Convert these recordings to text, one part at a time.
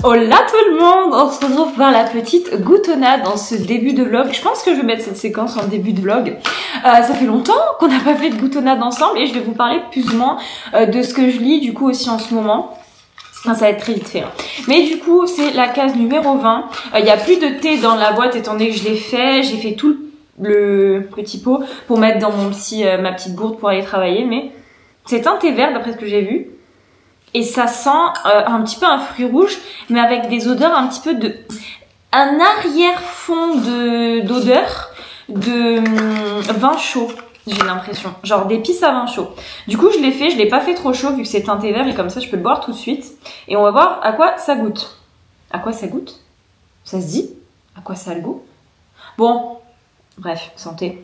Hola tout le monde, on se retrouve pour la petite goutonnade dans ce début de vlog. Je pense que je vais mettre cette séquence en début de vlog. Ça fait longtemps qu'on n'a pas fait de goutonnade ensemble et je vais vous parler plus ou moins de ce que je lis du coup aussi en ce moment. Ça va être très vite fait. Mais du coup, c'est la case numéro 20. Il n'y a plus de thé dans la boîte étant donné que je l'ai fait. J'ai fait tout le petit pot pour mettre dans mon ma petite gourde pour aller travailler. Mais c'est un thé vert d'après ce que j'ai vu. Et ça sent un petit peu un fruit rouge, mais avec des odeurs un petit peu de... un arrière-fond d'odeur de vin chaud, j'ai l'impression. Genre d'épices à vin chaud. Du coup, je l'ai pas fait trop chaud vu que c'est un thé vert et comme ça, je peux le boire tout de suite. Et on va voir à quoi ça goûte. À quoi ça goûte? Ça se dit? À quoi ça a le goût? Bon, bref, santé.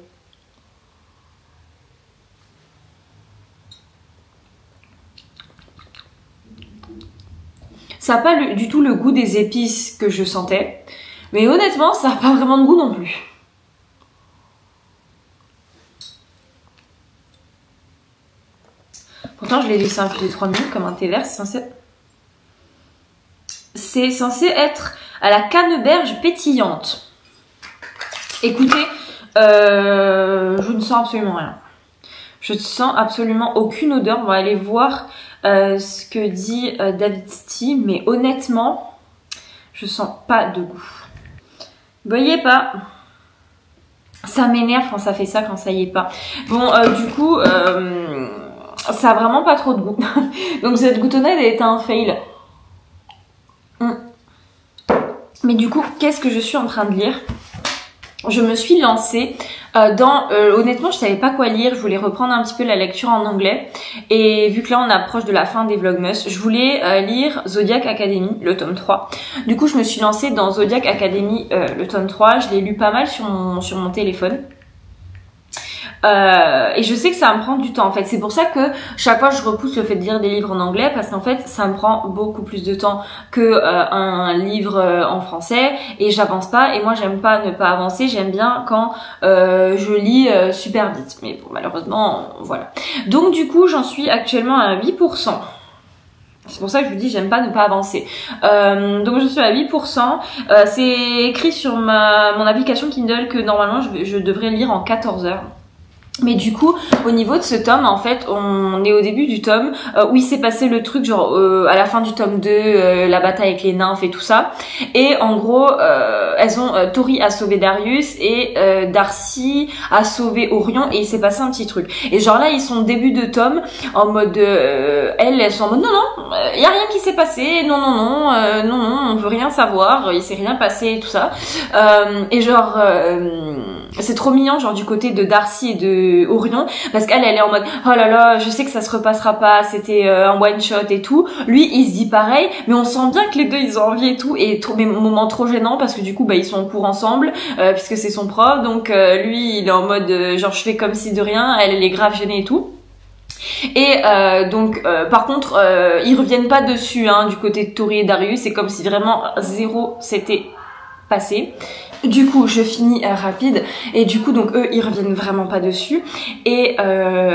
Ça n'a pas du tout le goût des épices que je sentais. Mais honnêtement, ça n'a pas vraiment de goût non plus. Pourtant, je l'ai laissé infuser 3 minutes comme un thé vert. C'est censé être à la canneberge pétillante. Écoutez, je ne sens absolument rien. Je ne sens absolument aucune odeur. On va aller voir ce que dit David Sti, mais honnêtement, je sens pas de goût. Vous voyez pas? Ça m'énerve quand ça fait ça, quand ça y est pas. Bon, du coup, ça a vraiment pas trop de goût. Donc cette goutonnade est un fail. Mais du coup, qu'est-ce que je suis en train de lire? Je me suis lancée dans... honnêtement, je savais pas quoi lire. Je voulais reprendre un petit peu la lecture en anglais. Et vu que là, on approche de la fin des Vlogmas, je voulais lire Zodiac Academy, le tome 3. Du coup, je me suis lancée dans Zodiac Academy, le tome 3. Je l'ai lu pas mal sur mon téléphone. Et je sais que ça va me prendre du temps en fait. C'est pour ça que chaque fois je repousse le fait de lire des livres en anglais parce qu'en fait ça me prend beaucoup plus de temps que un livre en français et j'avance pas. Et moi j'aime pas ne pas avancer, j'aime bien quand je lis super vite. Mais bon, malheureusement voilà. Donc du coup j'en suis actuellement à 8%. C'est pour ça que je vous dis j'aime pas ne pas avancer. Donc je suis à 8%. C'est écrit sur mon application Kindle que normalement je devrais lire en 14 heures. Mais du coup, au niveau de ce tome, en fait, on est au début du tome où il s'est passé le truc, genre à la fin du tome 2, la bataille avec les nymphes et tout ça. Et en gros, Tori a sauvé Darius et Darcy a sauvé Orion et il s'est passé un petit truc. Et genre là, ils sont au début de tome en mode, elles sont en mode non, y a rien qui s'est passé, non, on veut rien savoir, il s'est rien passé et tout ça. Et genre, c'est trop mignon, genre du côté de Darcy et de Orion, parce qu'elle est en mode oh là là, je sais que ça se repassera pas, c'était un one shot et tout. Lui il se dit pareil, mais on sent bien que les deux ils ont envie et tout, et des moments trop gênants parce que du coup bah ils sont en cours ensemble puisque c'est son prof, donc lui il est en mode genre je fais comme si de rien, elle est grave gênée et tout. Et donc par contre ils reviennent pas dessus hein, du côté de Tori et Darius, c'est comme si vraiment zéro s'était passé. Du coup, je finis rapide et du coup, donc eux, ils reviennent vraiment pas dessus. Et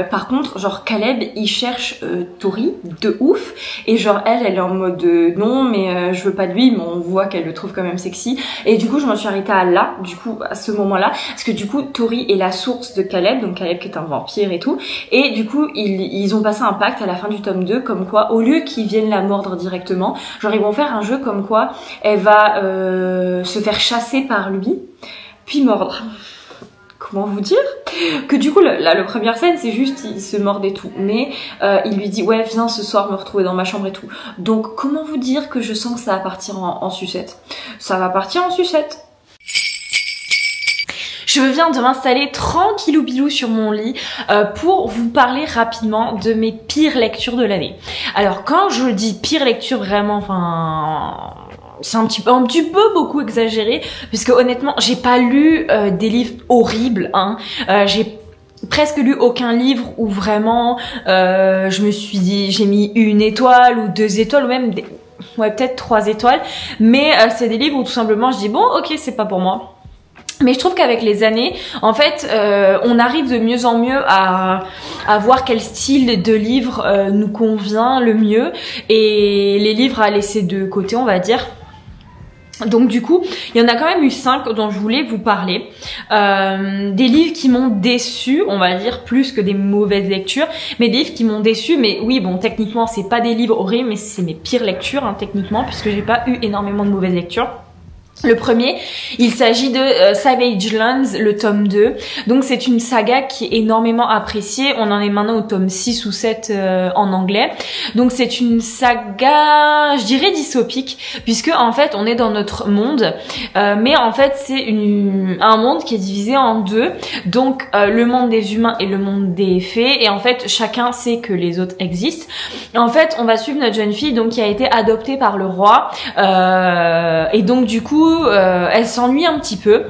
par contre, genre Caleb, il cherche Tori de ouf et genre elle est en mode non, mais je veux pas de lui, mais on voit qu'elle le trouve quand même sexy. Et du coup, je m'en suis arrêtée à là, du coup, à ce moment-là, parce que du coup, Tori est la source de Caleb, donc Caleb qui est un vampire et tout. Et du coup, ils ont passé un pacte à la fin du tome 2, comme quoi, au lieu qu'ils viennent la mordre directement, genre ils vont faire un jeu comme quoi elle va se faire chasser par lui, puis mordre. Comment vous dire? Que du coup, la première scène, c'est juste, il se mord et tout. Mais il lui dit, ouais, viens ce soir me retrouver dans ma chambre et tout. Donc, comment vous dire que je sens que ça va partir en sucette? Ça va partir en sucette. Je viens de m'installer tranquillou bilou sur mon lit pour vous parler rapidement de mes pires lectures de l'année. Alors, quand je dis pire lecture, vraiment, enfin... c'est un petit peu beaucoup exagéré puisque honnêtement j'ai pas lu des livres horribles hein. J'ai presque lu aucun livre où vraiment je me suis dit j'ai mis 1 étoile ou 2 étoiles ou même ouais peut-être 3 étoiles, mais c'est des livres où tout simplement je dis bon ok c'est pas pour moi. Mais je trouve qu'avec les années, en fait, on arrive de mieux en mieux à voir quel style de livre nous convient le mieux et les livres à laisser de côté, on va dire. Donc du coup, il y en a quand même eu 5 dont je voulais vous parler. Des livres qui m'ont déçu, on va dire, plus que des mauvaises lectures, mais des livres qui m'ont déçu. Mais oui, bon, techniquement, c'est pas des livres horribles, mais c'est mes pires lectures, hein, techniquement, puisque j'ai pas eu énormément de mauvaises lectures. Le premier, il s'agit de Savage Lands, le tome 2. Donc c'est une saga qui est énormément appréciée. On en est maintenant au tome 6 ou 7 en anglais. Donc c'est une saga, je dirais dystopique, puisque en fait on est dans notre monde. Mais en fait c'est un monde qui est divisé en deux. Donc le monde des humains et le monde des fées. Et en fait chacun sait que les autres existent. En fait on va suivre notre jeune fille donc qui a été adoptée par le roi. Et donc du coup elle s'ennuie un petit peu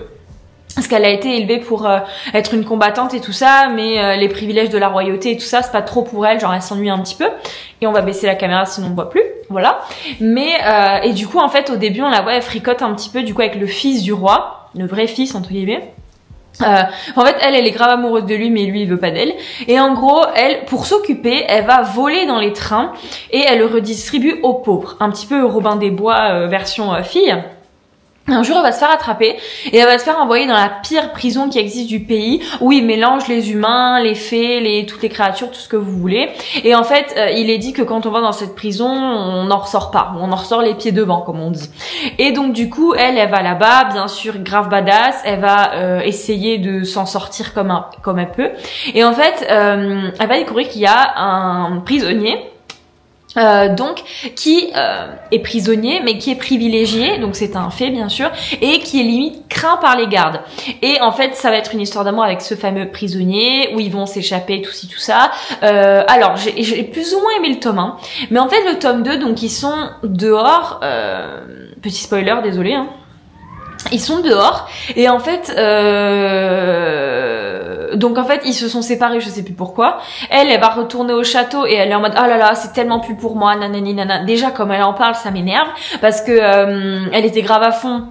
parce qu'elle a été élevée pour être une combattante et tout ça, mais les privilèges de la royauté et tout ça, c'est pas trop pour elle, genre elle s'ennuie un petit peu. Et on va baisser la caméra sinon on voit plus, voilà. Mais et du coup en fait au début on la voit, elle fricote un petit peu du coup avec le fils du roi, le vrai fils entre guillemets. En fait elle est grave amoureuse de lui mais lui il veut pas d'elle et en gros elle pour s'occuper elle va voler dans les trains et elle le redistribue aux pauvres, un petit peu Robin des Bois version fille. Un jour, elle va se faire attraper et elle va se faire envoyer dans la pire prison qui existe du pays où ils mélangent les humains, les fées, toutes les créatures, tout ce que vous voulez. Et en fait, il est dit que quand on va dans cette prison, on n'en ressort pas. On en ressort les pieds devant, comme on dit. Et donc, du coup, elle va là-bas, bien sûr, grave badass. Elle va essayer de s'en sortir comme elle peut. Et en fait, elle va découvrir qu'il y a un prisonnier donc qui est prisonnier mais qui est privilégié, donc c'est un fait bien sûr, et qui est limite craint par les gardes. Et en fait ça va être une histoire d'amour avec ce fameux prisonnier où ils vont s'échapper, tout ci tout ça. Alors j'ai plus ou moins aimé le tome 1, mais en fait le tome 2, donc ils sont dehors, petit spoiler, désolé hein. Ils sont dehors et en fait donc en fait ils se sont séparés, je sais plus pourquoi. Elle va retourner au château et elle est en mode oh là là c'est tellement plus pour moi nanani nana. Déjà comme elle en parle ça m'énerve parce que elle était grave à fond.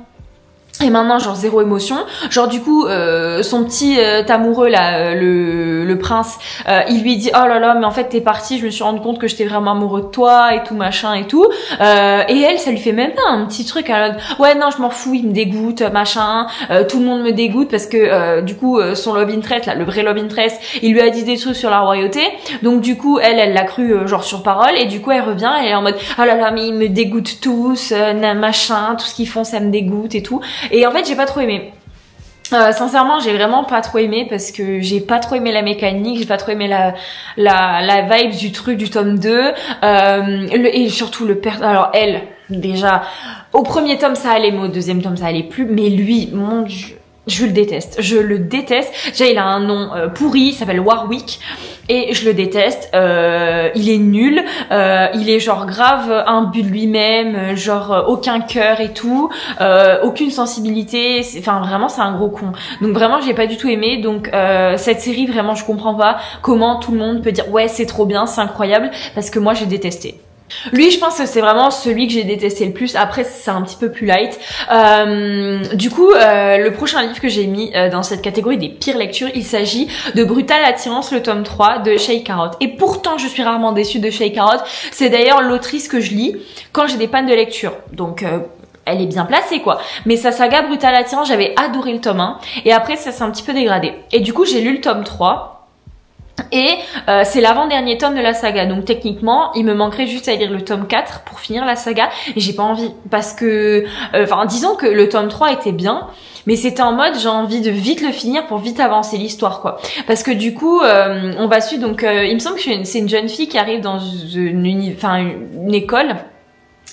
Et maintenant genre zéro émotion, genre du coup son petit amoureux là, le prince, il lui dit oh là là mais en fait t'es parti, je me suis rendu compte que j'étais vraiment amoureux de toi et tout machin et tout, et elle ça lui fait même pas un petit truc à ouais non je m'en fous, il me dégoûte machin, tout le monde me dégoûte parce que du coup son love interest là, le vrai love interest, il lui a dit des trucs sur la royauté, donc du coup elle l'a cru genre sur parole et du coup elle revient et elle est en mode oh là là mais ils me dégoûtent tous, machin, tout ce qu'ils font ça me dégoûte et tout. Et en fait j'ai pas trop aimé. Sincèrement j'ai vraiment pas trop aimé parce que j'ai pas trop aimé la mécanique, j'ai pas trop aimé la vibe du truc du tome 2, et surtout alors elle déjà au premier tome ça allait mais au deuxième tome ça allait plus, mais lui mon dieu je le déteste, déjà il a un nom pourri, il s'appelle Warwick et je le déteste, il est nul, il est genre grave imbu de lui-même, genre aucun cœur et tout, aucune sensibilité, enfin vraiment c'est un gros con, donc vraiment j'ai pas du tout aimé, donc cette série vraiment je comprends pas comment tout le monde peut dire ouais c'est trop bien, c'est incroyable, parce que moi j'ai détesté. Lui, je pense que c'est vraiment celui que j'ai détesté le plus. Après, c'est un petit peu plus light. Du coup, le prochain livre que j'ai mis dans cette catégorie des pires lectures, il s'agit de Brutale Attirance, le tome 3 de Shay Carotte. Et pourtant, je suis rarement déçue de Shay Carotte. C'est d'ailleurs l'autrice que je lis quand j'ai des pannes de lecture. Donc... elle est bien placée quoi. Mais sa saga Brutale Attirance, j'avais adoré le tome 1. Et après, ça s'est un petit peu dégradé. Et du coup, j'ai lu le tome 3. Et c'est l'avant-dernier tome de la saga, donc techniquement il me manquerait juste à lire le tome 4 pour finir la saga, et j'ai pas envie parce que enfin disons que le tome 3 était bien, mais c'était en mode j'ai envie de vite le finir pour vite avancer l'histoire quoi, parce que du coup on va suivre donc il me semble que c'est une jeune fille qui arrive dans une école.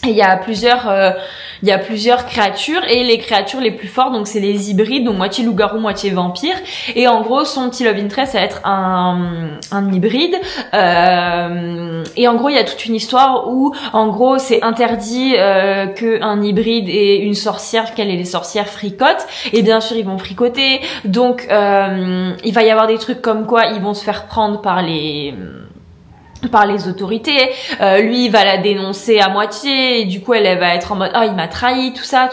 Et il y a plusieurs créatures, et les créatures les plus fortes donc c'est les hybrides, donc moitié loup-garou moitié vampire, et en gros son petit love interest ça va être un hybride, et en gros il y a toute une histoire où en gros c'est interdit que un hybride et une sorcière, qu'elle et les sorcières fricotent, et bien sûr ils vont fricoter, donc il va y avoir des trucs comme quoi ils vont se faire prendre par les par les autorités, lui il va la dénoncer à moitié et du coup elle va être en mode il m'a trahi, tout ça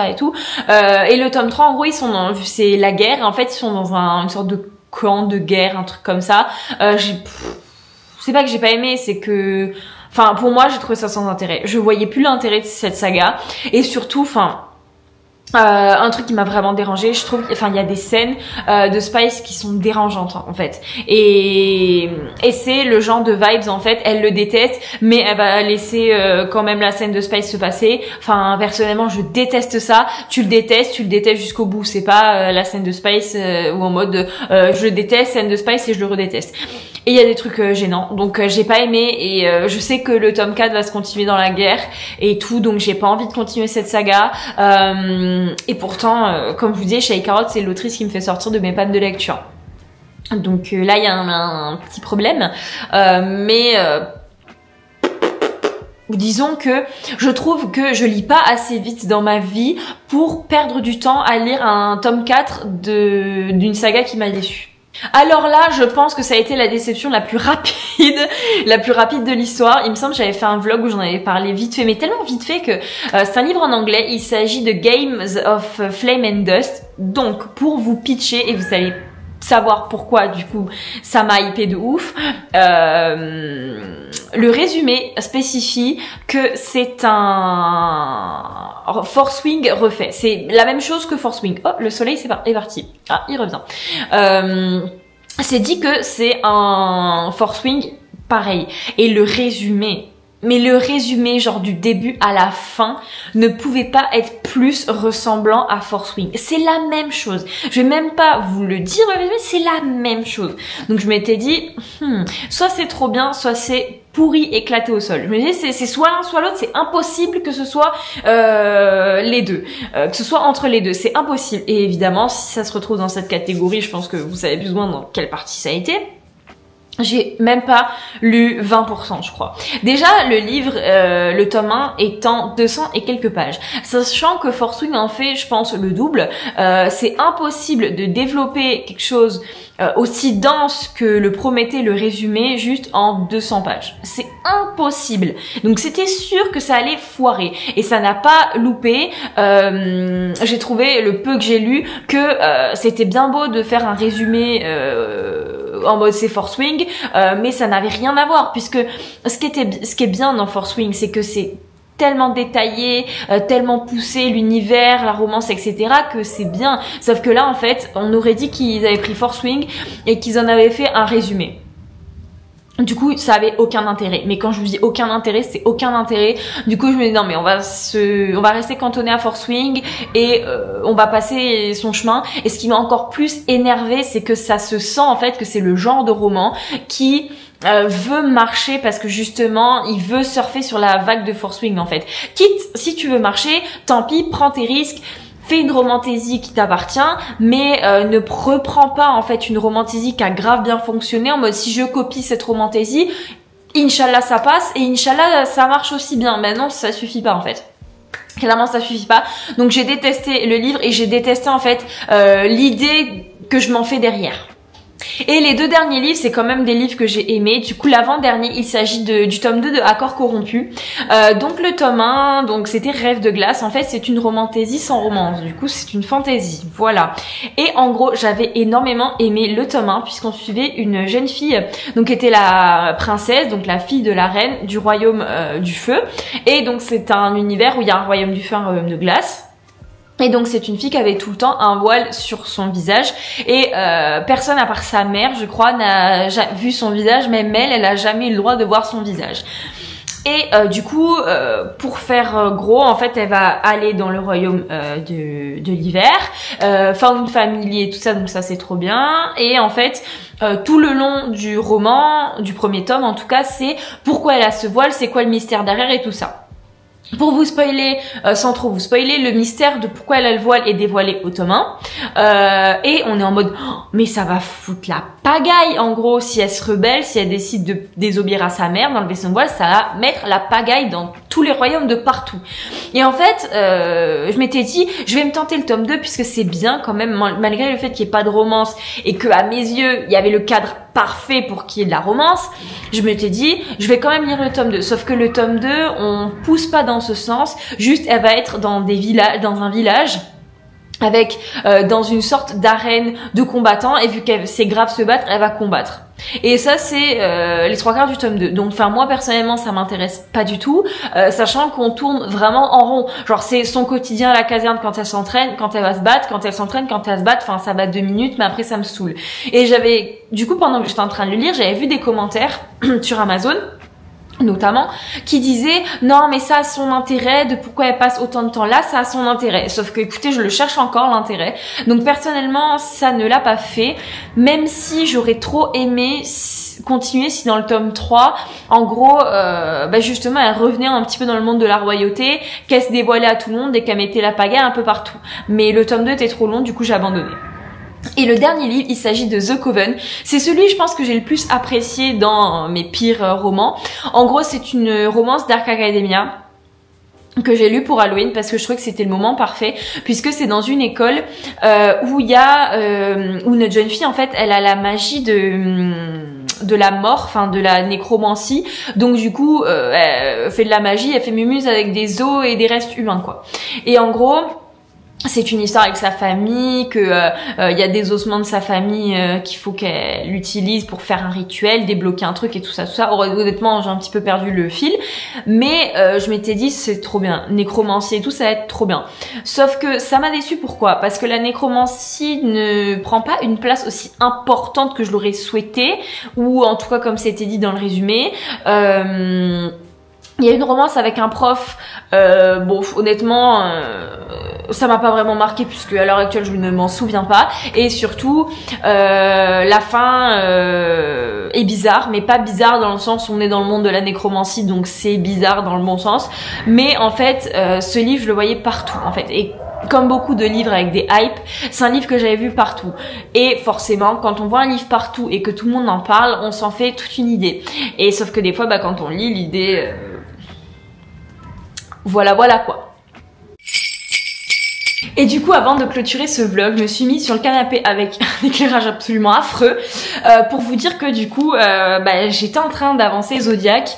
et tout, et le tome 3 en gros ils sont dans, c'est la guerre, en fait ils sont dans une sorte de camp de guerre, un truc comme ça. C'est pas que j'ai pas aimé, c'est que enfin pour moi j'ai trouvé ça sans intérêt, je voyais plus l'intérêt de cette saga, et surtout enfin un truc qui m'a vraiment dérangé, je trouve, enfin il y a des scènes de Spice qui sont dérangeantes en fait, et c'est le genre de vibes en fait, elle le déteste mais elle va laisser quand même la scène de Spice se passer. Enfin personnellement je déteste ça, tu le détestes jusqu'au bout, c'est pas la scène de Spice ou en mode je déteste scène de Spice et je le redéteste. Et il y a des trucs gênants, donc j'ai pas aimé, et je sais que le tome 4 va se continuer dans la guerre et tout, donc j'ai pas envie de continuer cette saga. Et pourtant, comme je vous disais, Shay Carotte, c'est l'autrice qui me fait sortir de mes pannes de lecture. Donc là, il y a un petit problème, mais disons que je trouve que je lis pas assez vite dans ma vie pour perdre du temps à lire un tome 4 d'une saga qui m'a déçue. Alors là, je pense que ça a été la déception la plus rapide de l'histoire. Il me semble que j'avais fait un vlog où j'en avais parlé vite fait, mais tellement vite fait que c'est un livre en anglais. Il s'agit de Games of Flame and Dust. Donc, pour vous pitcher, et vous allez savoir pourquoi du coup ça m'a hypé de ouf, le résumé spécifie que c'est un Force Wing refait. C'est la même chose que Force Wing. Oh, le soleil est parti. Ah, il revient. C'est dit que c'est un Force Wing pareil. Et le résumé, mais le résumé genre du début à la fin ne pouvait pas être plus ressemblant à Force Wing. C'est la même chose. Je vais même pas vous le dire, mais c'est la même chose. Donc je m'étais dit, soit c'est trop bien, soit c'est pourri, éclaté au sol. Je me disais, c'est soit l'un soit l'autre, c'est impossible que ce soit les deux, que ce soit entre les deux, c'est impossible. Et évidemment, si ça se retrouve dans cette catégorie, je pense que vous savez plus ou moins dans quelle partie ça a été. J'ai même pas lu 20%, je crois. Déjà, le livre, le tome 1 étant 200 et quelques pages. Sachant que Force Wing en fait, je pense, le double, c'est impossible de développer quelque chose aussi dense que le promettait le résumé juste en 200 pages. C'est impossible. Donc c'était sûr que ça allait foirer. Et ça n'a pas loupé. J'ai trouvé, le peu que j'ai lu, que c'était bien beau de faire un résumé en mode c'est Force Wing, mais ça n'avait rien à voir, puisque ce qui est bien dans Force Wing, c'est que c'est tellement détaillé, tellement poussé, l'univers, la romance, etc., que c'est bien. Sauf que là, en fait, on aurait dit qu'ils avaient pris Force Wing et qu'ils en avaient fait un résumé. Du coup, ça avait aucun intérêt. Mais quand je vous dis aucun intérêt, c'est aucun intérêt. Du coup, je me dis non, mais on va rester cantonné à Force Wing et on va passer son chemin. Et ce qui m'a encore plus énervé, c'est que ça se sent en fait que c'est le genre de roman qui veut marcher parce que justement il veut surfer sur la vague de Force Wing en fait. Quitte, si tu veux marcher, tant pis, prends tes risques. Fais une romantaisie qui t'appartient, mais ne reprends pas en fait une romantaisie qui a grave bien fonctionné en mode si je copie cette romantaisie, Inch'Allah ça passe et Inch'Allah ça marche aussi bien. Mais non, ça suffit pas en fait. Clairement ça suffit pas. Donc j'ai détesté le livre et j'ai détesté en fait l'idée que je m'en fais derrière. Et les deux derniers livres, c'est quand même des livres que j'ai aimés. Du coup, l'avant-dernier, il s'agit du tome 2 de Accords corrompus. Donc le tome 1, donc c'était Rêve de glace. En fait, c'est une romantaisie sans romance. Du coup, c'est une fantaisie. Voilà. Et en gros, j'avais énormément aimé le tome 1 puisqu'on suivait une jeune fille, donc qui était la princesse, donc la fille de la reine du royaume du feu. Et donc c'est un univers où il y a un royaume du feu, un royaume de glace. Et donc c'est une fille qui avait tout le temps un voile sur son visage et personne à part sa mère, je crois, n'a vu son visage. Même elle a jamais eu le droit de voir son visage. Et du coup, pour faire gros, en fait, elle va aller dans le royaume de l'hiver, found family et tout ça, donc ça c'est trop bien. Et en fait, tout le long du roman, du premier tome en tout cas, c'est pourquoi elle a ce voile, c'est quoi le mystère derrière et tout ça. Pour vous spoiler, sans trop vous spoiler, le mystère de pourquoi elle a le voile est dévoilé au tome 1. Et on est en mode, oh, mais ça va foutre la pagaille en gros, si elle se rebelle, si elle décide de désobéir à sa mère, d'enlever son voile, ça va mettre la pagaille dans tous les royaumes de partout. Et en fait, je m'étais dit, je vais me tenter le tome 2 puisque c'est bien quand même, malgré le fait qu'il n'y ait pas de romance et que à mes yeux, il y avait le cadre parfait pour qu'il y ait de la romance. Je m'étais dit, je vais quand même lire le tome 2. Sauf que le tome 2, on pousse pas dans ce sens. Juste, elle va être dans des villages, dans un village, avec dans une sorte d'arène de combattants, et vu qu'elle sait grave se battre, elle va combattre. Et ça c'est les 3/4 du tome 2. Donc enfin moi personnellement ça m'intéresse pas du tout, sachant qu'on tourne vraiment en rond. Genre c'est son quotidien à la caserne quand elle s'entraîne, quand elle va se battre, quand elle s'entraîne, quand elle se bat, enfin ça va 2 minutes mais après ça me saoule. Et j'avais du coup pendant que j'étais en train de le lire, j'avais vu des commentaires sur Amazon notamment, qui disait non mais ça a son intérêt, de pourquoi elle passe autant de temps là, ça a son intérêt. Sauf que écoutez, je le cherche encore l'intérêt. Donc personnellement, ça ne l'a pas fait, même si j'aurais trop aimé continuer si dans le tome 3, en gros, justement, elle revenait un petit peu dans le monde de la royauté, qu'elle se dévoilait à tout le monde et qu'elle mettait la pagaille un peu partout. Mais le tome 2 était trop long, du coup j'ai abandonné. Et le dernier livre, il s'agit de The Coven. C'est celui, je pense, que j'ai le plus apprécié dans mes pires romans. En gros, c'est une romance Dark Academia que j'ai lu pour Halloween parce que je trouvais que c'était le moment parfait, puisque c'est dans une école où il y a où une jeune fille en fait elle a la magie de la mort, enfin de la nécromancie, donc du coup elle fait de la magie, elle fait mumuse avec des os et des restes humains quoi. Et en gros c'est une histoire avec sa famille, que y a des ossements de sa famille qu'il faut qu'elle utilise pour faire un rituel, débloquer un truc et tout ça, tout ça. Honnêtement, j'ai un petit peu perdu le fil, mais je m'étais dit c'est trop bien, nécromancie et tout, ça va être trop bien. Sauf que ça m'a déçu, pourquoi? Parce que la nécromancie ne prend pas une place aussi importante que je l'aurais souhaité, ou en tout cas comme c'était dit dans le résumé. Il y a une romance avec un prof, bon honnêtement ça m'a pas vraiment marqué puisque à l'heure actuelle je ne m'en souviens pas, et surtout la fin est bizarre, mais pas bizarre dans le sens où on est dans le monde de la nécromancie donc c'est bizarre dans le bon sens, mais en fait ce livre je le voyais partout en fait, et comme beaucoup de livres avec des hypes, c'est un livre que j'avais vu partout. Et forcément, quand on voit un livre partout et que tout le monde en parle, on s'en fait toute une idée. Et sauf que des fois, quand on lit l'idée... voilà quoi. Et du coup, avant de clôturer ce vlog, je me suis mise sur le canapé avec un éclairage absolument affreux pour vous dire que du coup, j'étais en train d'avancer Zodiac.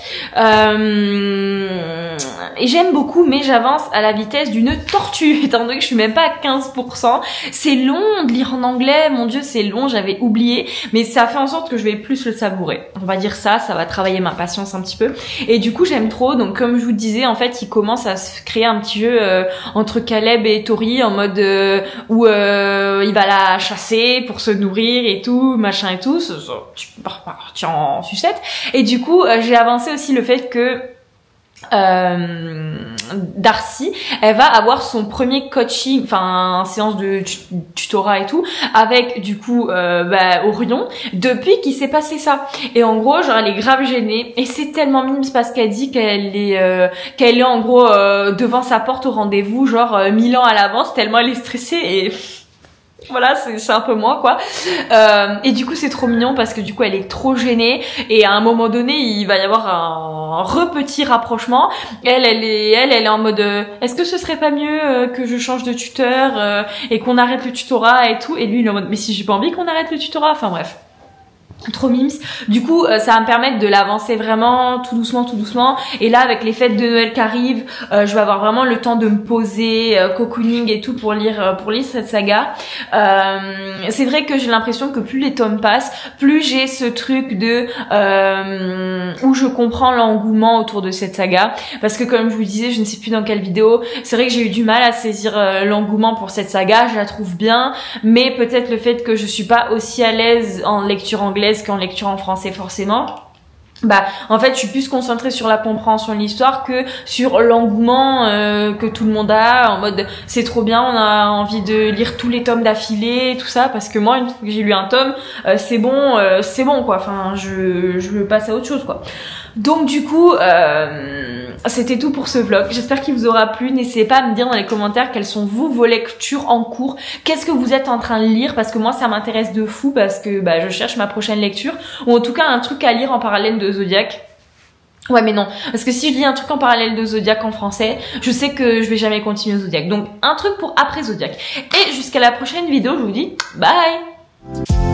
Et j'aime beaucoup, mais j'avance à la vitesse d'une tortue, étant donné que je suis même pas à 15%. C'est long de lire en anglais, mon dieu, c'est long, j'avais oublié, mais ça fait en sorte que je vais plus le savourer. On va dire ça va travailler ma patience un petit peu. Et du coup, j'aime trop, donc comme je vous disais, en fait, il commence à se créer un petit jeu entre Caleb et Tori, en mode où il va la chasser pour se nourrir et tout, machin et tout, tu peux repartir en sucette. Et du coup, j'ai avancé aussi le fait que Darcy, elle va avoir son premier coaching, enfin séance de tutorat et tout, avec du coup Orion, depuis qu'il s'est passé ça. Et en gros, genre elle est grave gênée, et c'est tellement mime parce qu'elle dit qu'elle est en gros devant sa porte au rendez-vous, genre 1000 ans à l'avance, tellement elle est stressée, et voilà, c'est un peu moi quoi. Et du coup c'est trop mignon parce que du coup elle est trop gênée, et à un moment donné il va y avoir un petit rapprochement. Elle est en mode est-ce que ce serait pas mieux que je change de tuteur et qu'on arrête le tutorat et tout, et lui il est en mode mais si j'ai pas envie qu'on arrête le tutorat, enfin bref. Trop mimes. Du coup, ça va me permettre de l'avancer vraiment tout doucement. Et là, avec les fêtes de Noël qui arrivent, je vais avoir vraiment le temps de me poser, cocooning et tout pour lire cette saga. C'est vrai que j'ai l'impression que plus les tomes passent, plus j'ai ce truc de où je comprends l'engouement autour de cette saga. Parce que comme je vous disais, je ne sais plus dans quelle vidéo, c'est vrai que j'ai eu du mal à saisir l'engouement pour cette saga. Je la trouve bien, mais peut-être le fait que je suis pas aussi à l'aise en lecture anglaise qu'en lecture en français forcément. En fait je suis plus concentrée sur la compréhension de l'histoire que sur l'engouement que tout le monde a, en mode c'est trop bien, on a envie de lire tous les tomes d'affilée, tout ça, parce que moi une fois que j'ai lu un tome, c'est bon quoi, enfin je passe à autre chose quoi. Donc du coup c'était tout pour ce vlog, j'espère qu'il vous aura plu. N'hésitez pas à me dire dans les commentaires quelles sont vos lectures en cours, qu'est-ce que vous êtes en train de lire, parce que moi ça m'intéresse de fou, parce que je cherche ma prochaine lecture, ou en tout cas un truc à lire en parallèle de Zodiac. Ouais mais non, parce que si je lis un truc en parallèle de Zodiac en français, je sais que je vais jamais continuer Zodiac. Donc un truc pour après Zodiac. Et jusqu'à la prochaine vidéo, je vous dis bye.